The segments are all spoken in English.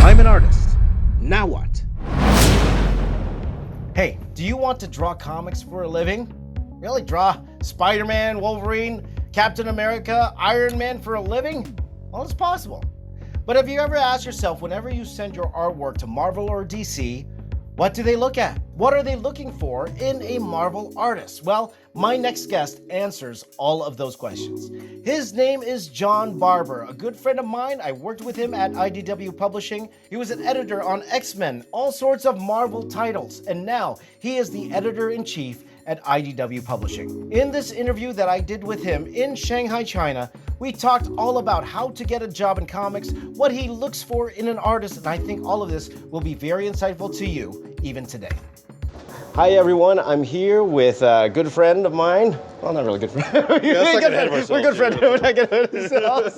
I'm an artist. Now what? Hey, do you want to draw comics for a living? Really? Draw Spider-Man, Wolverine, Captain America, Iron Man for a living? Well, it's possible. But have you ever asked yourself, whenever you send your artwork to Marvel or DC, what do they look at? What are they looking for in a Marvel artist? Well, my next guest answers all of those questions. His name is John Barber, a good friend of mine. I worked with him at IDW Publishing. He was an editor on X-Men, all sorts of Marvel titles, and now he is the editor-in-chief at IDW Publishing. In this interview that I did with him in Shanghai, China, we talked all about how to get a job in comics, what he looks for in an artist, and I think all of this will be very insightful to you even today. Hi everyone, I'm here with a good friend of mine. Well, not really good friend. We're good friends. We're not good friends.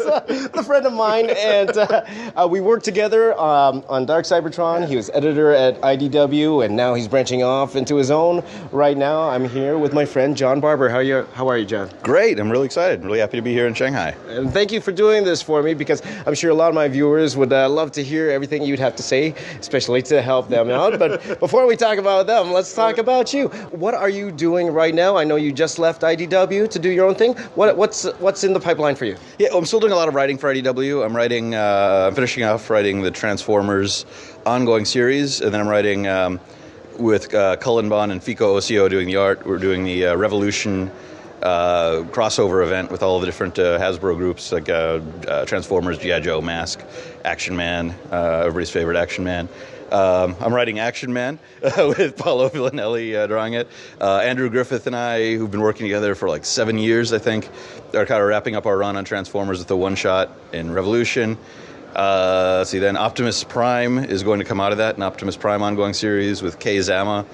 A friend of mine, and we worked together on Dark Cybertron. He was editor at IDW, and now he's branching off into his own. Right now, I'm here with my friend John Barber. How are you, John? Great. I'm really excited. Really happy to be here in Shanghai. And thank you for doing this for me, because I'm sure a lot of my viewers would love to hear everything you'd have to say, especially to help them out. But before we talk about them, let's talk about you. What are you doing right now? I know you just left IDW to do your own thing. What's in the pipeline for you? Yeah, I'm still doing a lot of writing for IDW. I'm finishing off writing the Transformers ongoing series, and then I'm writing with Cullen Bunn and Fico Ossio doing the art. We're doing the Revolution crossover event with all the different Hasbro groups, like Transformers, G.I. Joe, Mask, Action Man, everybody's favorite Action Man. I'm writing Action Man with Paolo Villanelli drawing it. Andrew Griffith and I, who've been working together for like 7 years, I think, are kind of wrapping up our run on Transformers with the one-shot in Revolution. Then Optimus Prime is going to come out of that, an Optimus Prime ongoing series with Kei Zama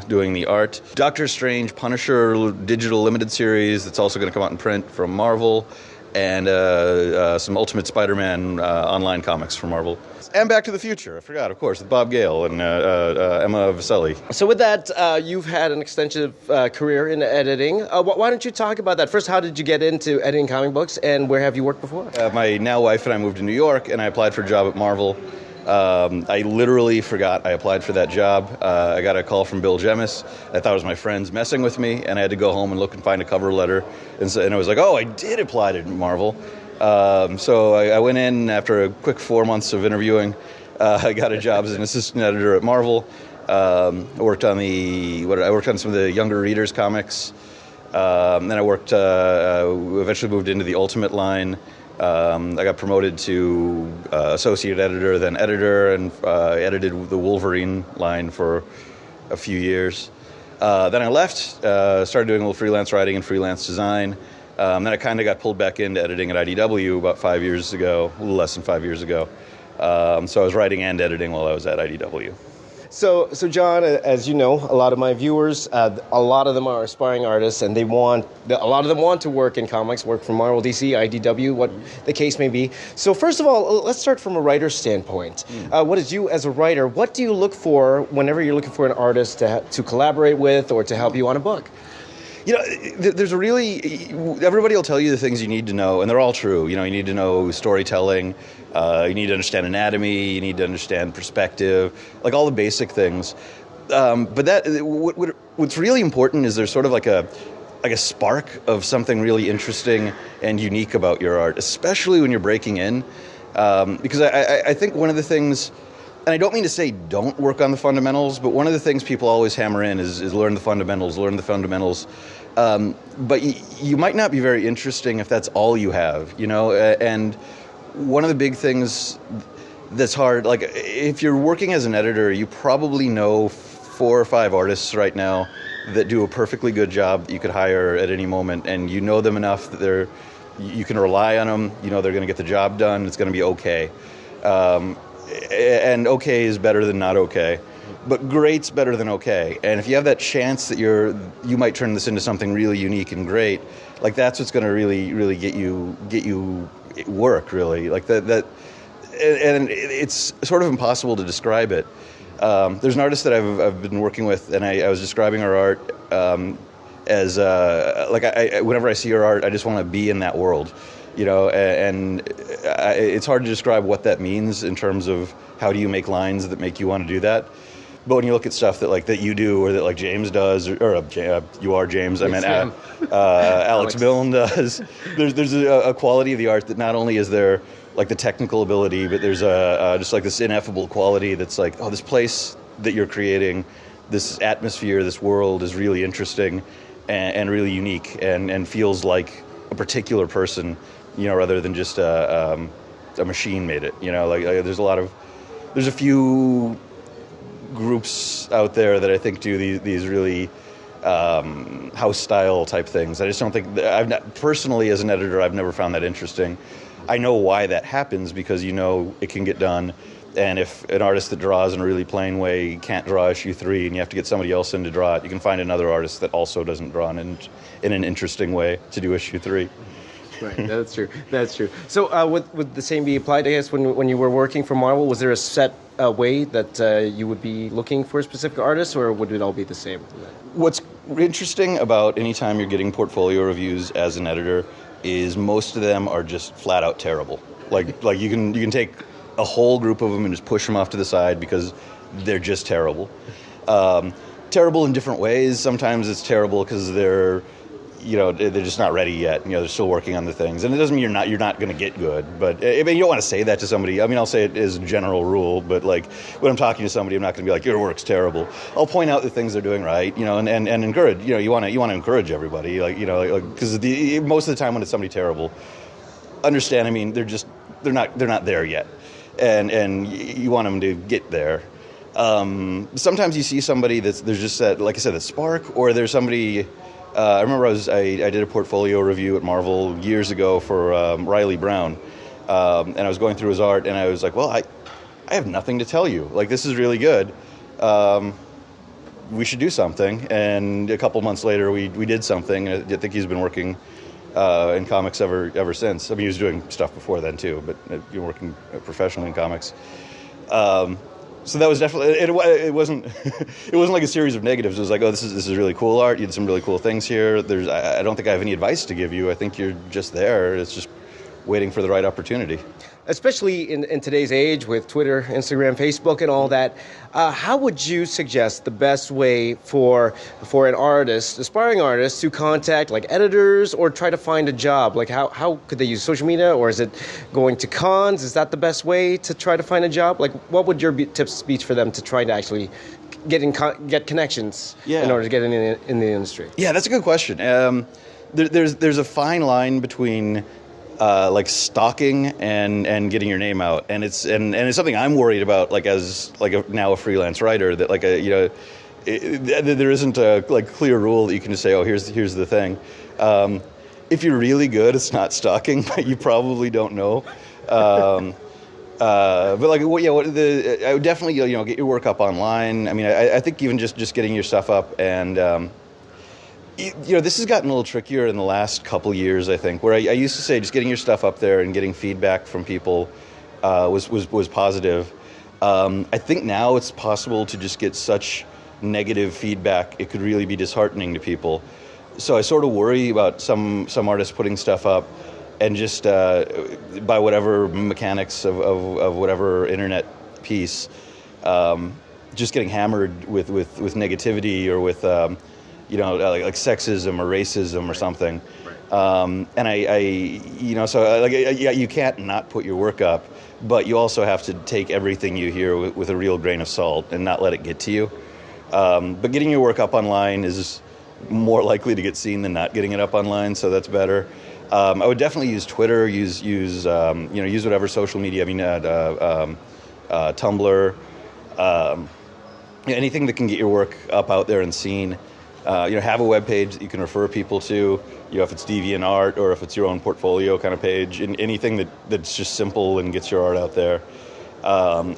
doing the art. Doctor Strange Punisher digital limited series that's also going to come out in print from Marvel, and some Ultimate Spider-Man online comics from Marvel. And Back to the Future, I forgot, of course, with Bob Gale and Emma Vicelli. So with that, you've had an extensive career in editing. Why don't you talk about that? First, how did you get into editing comic books, and where have you worked before? My now wife and I moved to New York, and I applied for a job at Marvel. I literally forgot I applied for that job. I got a call from Bill Jemis. I thought it was my friends messing with me, and I had to go home and look and find a cover letter. And I was like, oh, I did apply to Marvel. So I went in after a quick 4 months of interviewing. I got a job as an assistant editor at Marvel. I worked on some of the younger readers comics. Then I worked, eventually moved into the Ultimate line. I got promoted to associate editor, then editor, and edited the Wolverine line for a few years. Then I left, started doing a little freelance writing and freelance design. Then I kind of got pulled back into editing at IDW about 5 years ago, a little less than 5 years ago. So I was writing and editing while I was at IDW. So John, as you know, a lot of my viewers, a lot of them are aspiring artists, and a lot of them want to work in comics, work for Marvel, DC, IDW, what the case may be. So first of all, let's start from a writer's standpoint. What is you as a writer? What do you look for whenever you're looking for an artist to collaborate with or to help you on a book? You know, everybody will tell you the things you need to know, and they're all true. You know, you need to know storytelling, you need to understand anatomy, you need to understand perspective, like all the basic things. But what's really important is there's sort of like a spark of something really interesting and unique about your art, especially when you're breaking in. Because I think one of the things, and I don't mean to say don't work on the fundamentals, but one of the things people always hammer in is learn the fundamentals. But you might not be very interesting if that's all you have, you know? And one of the big things that's hard, like if you're working as an editor, you probably know 4 or 5 artists right now that do a perfectly good job that you could hire at any moment, and you know them enough that you can rely on them, you know they're going to get the job done, it's going to be okay. And okay is better than not okay, but great's better than okay. And if you have that chance that you might turn this into something really unique and great, like that's what's going to really get you work, really. Like that, and it's sort of impossible to describe it. There's an artist that I've been working with, and I was describing her art as whenever I see her art, I just want to be in that world. and it's hard to describe what that means in terms of how do you make lines that make you want to do that. But when you look at stuff that you do, or that like James does, you are James, I mean, Alex Milne does, there's a quality of the art that not only is there like the technical ability, but there's just like this ineffable quality that's like, oh, this place that you're creating, this atmosphere, this world is really interesting and really unique and feels like a particular person, rather than just a machine made it. There's a few groups out there that I think do these really house style type things. I just don't think personally as an editor, I've never found that interesting. I know why that happens, because it can get done, and if an artist that draws in a really plain way can't draw issue 3 and you have to get somebody else in to draw it, you can find another artist that also doesn't draw in an interesting way to do issue 3. Right, that's true. That's true. So would the same be applied, I guess, when you were working for Marvel? Was there a set way that you would be looking for a specific artist, or would it all be the same? What's interesting about any time you're getting portfolio reviews as an editor is most of them are just flat out terrible. Like you can take a whole group of them and just push them off to the side because they're just terrible. Terrible in different ways. Sometimes it's terrible because they're just not ready yet. They're still working on the things, and it doesn't mean you're not going to get good. But I mean, you don't want to say that to somebody. I mean, I'll say it as a general rule, but like when I'm talking to somebody, I'm not going to be like, your work's terrible. I'll point out the things they're doing right, and encourage. You want to encourage everybody, because most of the time when it's somebody terrible, understand. I mean, they're not there yet, and you want them to get there. Sometimes you see somebody there's just that, like I said, that spark, or there's somebody. I remember I did a portfolio review at Marvel years ago for Riley Brown, and I was going through his art, and I was like, well, I have nothing to tell you. Like, this is really good. We should do something. And a couple months later, we did something. I think he's been working in comics ever since. I mean, he was doing stuff before then too, but working professionally in comics. So that was definitely it wasn't it wasn't like a series of negatives. It was like, oh, this is really cool art. You did some really cool things here. I don't think I have any advice to give you. I think you're just there. It's just waiting for the right opportunity. Especially in today's age with Twitter, Instagram, Facebook, and all that, how would you suggest the best way for an artist, aspiring artist, to contact like editors or try to find a job? Like how could they use social media, or is it going to cons? Is that the best way to try to find a job? Like, what would your tips be for them to try to actually get connections in order to get in the industry? Yeah, that's a good question. There's a fine line between like stalking and getting your name out, and it's something I'm worried about, like as like now a freelance writer, that like there isn't a like clear rule that you can just say, oh, here's the thing. If you're really good, it's not stalking, but you probably don't know. But like, I would definitely get your work up online. I mean, I think even just getting your stuff up, and this has gotten a little trickier in the last couple years, I think, where I used to say just getting your stuff up there and getting feedback from people was positive. I think now it's possible to just get such negative feedback, it could really be disheartening to people. So I sort of worry about some artists putting stuff up and just by whatever mechanics of whatever internet piece, just getting hammered with negativity or with like sexism or racism or something. Right. And so you can't not put your work up, but you also have to take everything you hear with a real grain of salt and not let it get to you. But getting your work up online is more likely to get seen than not getting it up online, so that's better. I would definitely use Twitter, use whatever social media. I mean, Tumblr, anything that can get your work up out there and seen. Have a web page that you can refer people to. If it's DeviantArt or if it's your own portfolio kind of page, and anything that's just simple and gets your art out there. But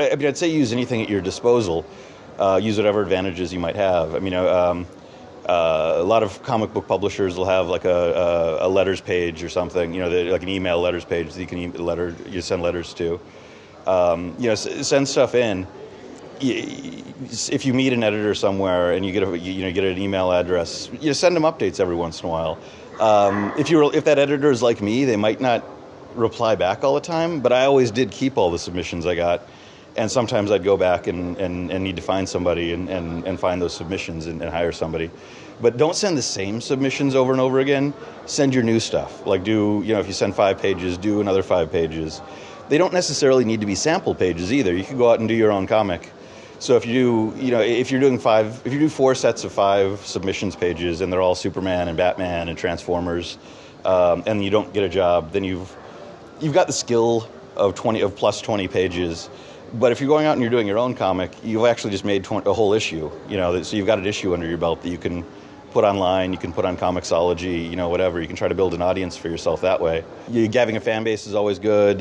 I mean, I'd say use anything at your disposal. Use whatever advantages you might have. I mean, a lot of comic book publishers will have like a letters page or something. Like an email letters page that you can send letters to. Send stuff in. If you meet an editor somewhere and you get an email address, send them updates every once in a while. If that editor is like me, they might not reply back all the time, but I always did keep all the submissions I got. And sometimes I'd go back and need to find somebody and find those submissions and hire somebody. But don't send the same submissions over and over again. Send your new stuff. Like if you send 5 pages, do another 5 pages. They don't necessarily need to be sample pages either. You can go out and do your own comic. So if you do 4 sets of 5 submissions pages and they're all Superman and Batman and Transformers, and you don't get a job, then you've got the skill of plus 20 pages. But if you're going out and you're doing your own comic, you've actually just made a whole issue. So you've got an issue under your belt that you can put online, you can put on Comixology, whatever. You can try to build an audience for yourself that way. Having a fan base is always good,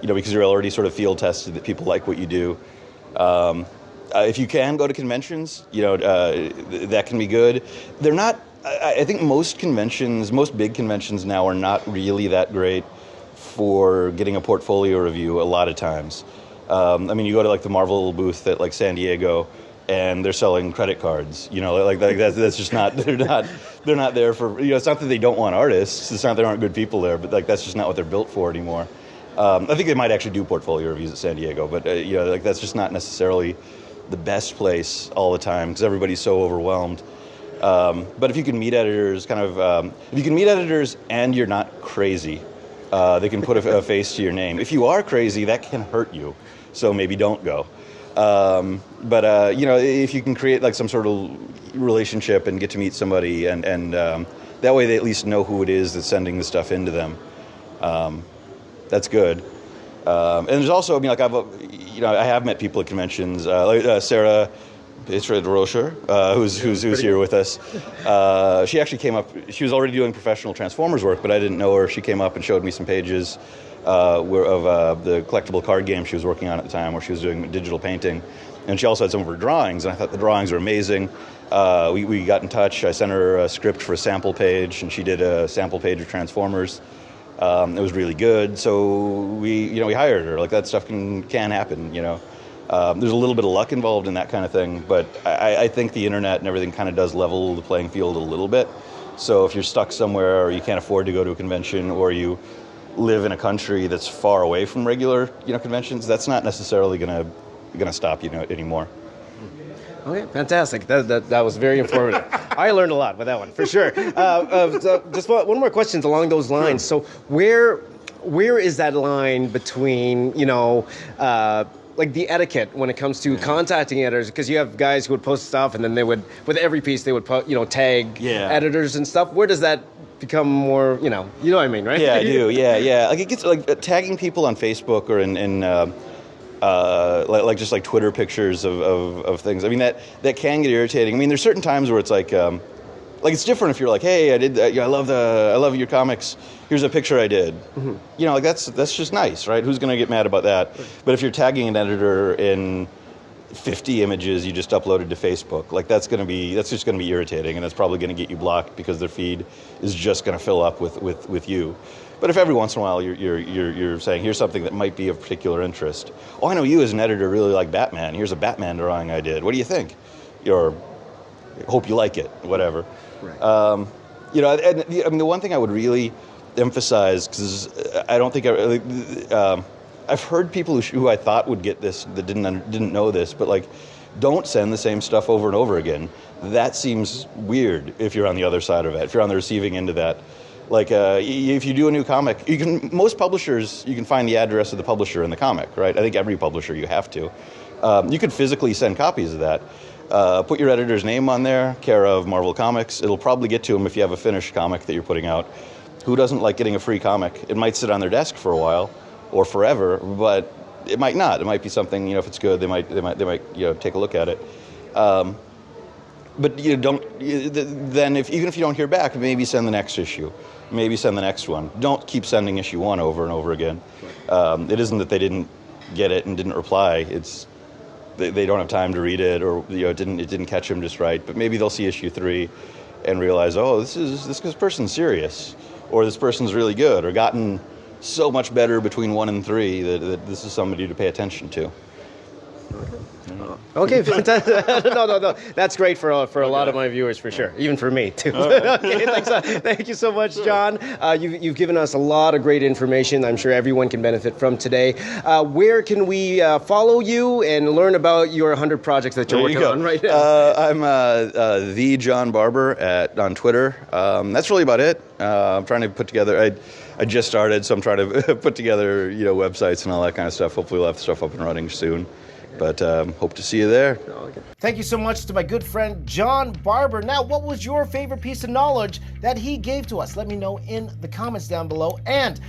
because you're already sort of field tested that people like what you do. If you can go to conventions, that can be good. They're not. I think most big conventions now are not really that great for getting a portfolio review. A lot of times, you go to like the Marvel booth at like San Diego, and they're selling credit cards. That's just not. They're not there for. It's not that they don't want artists. It's not that there aren't good people there, but that's just not what they're built for anymore. I think they might actually do portfolio reviews at San Diego, but that's just not necessarily the best place all the time because everybody's so overwhelmed. But if you can meet editors, and you're not crazy, they can put a face to your name. If you are crazy, that can hurt you, so maybe don't go. If you can create like some sort of relationship and get to meet somebody, and that way they at least know who it is that's sending the stuff into them. That's good. And there's also, I have met people at conventions, like Sarah Rocher, who's here with us. She actually came up. She was already doing professional Transformers work, but I didn't know her. She came up and showed me some pages of the collectible card game she was working on at the time, where she was doing digital painting. And she also had some of her drawings, and I thought the drawings were amazing. We got in touch. I sent her a script for a sample page, and she did a sample page of Transformers. It was really good, so we hired her. Like, that stuff can happen. There's a little bit of luck involved in that kind of thing, but I think the internet and everything kind of does level the playing field a little bit. So if you're stuck somewhere, or you can't afford to go to a convention, or you live in a country that's far away from regular conventions, that's not necessarily gonna stop you anymore. Okay, fantastic. That was very informative. I learned a lot with that one, for sure. So just one more question along those lines. So where is that line between, like the etiquette when it comes to contacting editors? Because you have guys who would post stuff, and then they would, with every piece, they would tag editors and stuff. Where does that become more, you know what I mean, right? Yeah, I do. Yeah. Like, it gets like tagging people on Facebook or in just like Twitter pictures of things. That can get irritating. There's certain times where it's like it's different if you're like, hey, I love your comics. Here's a picture I did. Mm-hmm. That's just nice, right? Who's going to get mad about that? But if you're tagging an editor in 50 images you just uploaded to Facebook, like that's just going to be irritating, and that's probably going to get you blocked because their feed is just going to fill up with you. But if every once in a while you're saying, here's something that might be of particular interest. Oh, I know you as an editor really like Batman. Here's a Batman drawing I did. What do you think? Or hope you like it. Whatever. Right. The one thing I would really emphasize, because I don't think I've heard people who I thought would get this that didn't know this, but like, don't send the same stuff over and over again. That seems weird if you're on the other side of it. If you're on the receiving end of that. Like, if you do a new comic, most publishers, you can find the address of the publisher in the comic, right? I think every publisher you have to. You could physically send copies of that. Put your editor's name on there, care of Marvel Comics. It'll probably get to them if you have a finished comic that you're putting out. Who doesn't like getting a free comic? It might sit on their desk for a while or forever, but it might not. It might be something, if it's good, they might take a look at it. But even if you don't hear back, maybe send the next issue. Maybe send the next one. Don't keep sending issue 1 over and over again. It isn't that they didn't get it and didn't reply. It's they don't have time to read it, or it didn't catch them just right. But maybe they'll see issue 3 and realize, oh, this person's serious, or this person's really good, or gotten so much better between 1 and 3 that this is somebody to pay attention to. Okay, fantastic. No. That's great for a lot of my viewers, for sure. Even for me, too. Okay, thank you so much, John. You've given us a lot of great information I'm sure everyone can benefit from today. Where can we follow you and learn about your 100 projects that you're working on right now? I'm the John Barber on Twitter. That's really about it. I'm trying to put together. I just started, so I'm trying to put together websites and all that kind of stuff. Hopefully, we'll have stuff up and running soon. But hope to see you there. Thank you so much to my good friend John Barber. Now, what was your favorite piece of knowledge that he gave to us? Let me know in the comments down below. And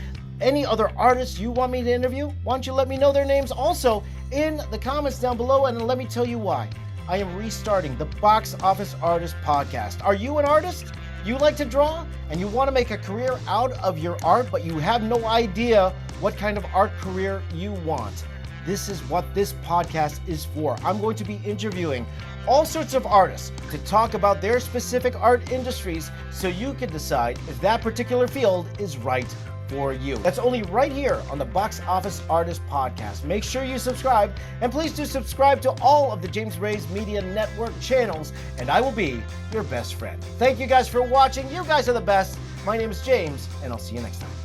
any other artists you want me to interview, why don't you let me know their names also in the comments down below, and let me tell you why. I am restarting the Box Office Artist Podcast. Are you an artist? You like to draw and you want to make a career out of your art, but you have no idea what kind of art career you want. This is what this podcast is for. I'm going to be interviewing all sorts of artists to talk about their specific art industries so you can decide if that particular field is right for you. That's only right here on the Box Office Artist Podcast. Make sure you subscribe, and please do subscribe to all of the James Reyes Media Network channels, and I will be your best friend. Thank you guys for watching. You guys are the best. My name is James, and I'll see you next time.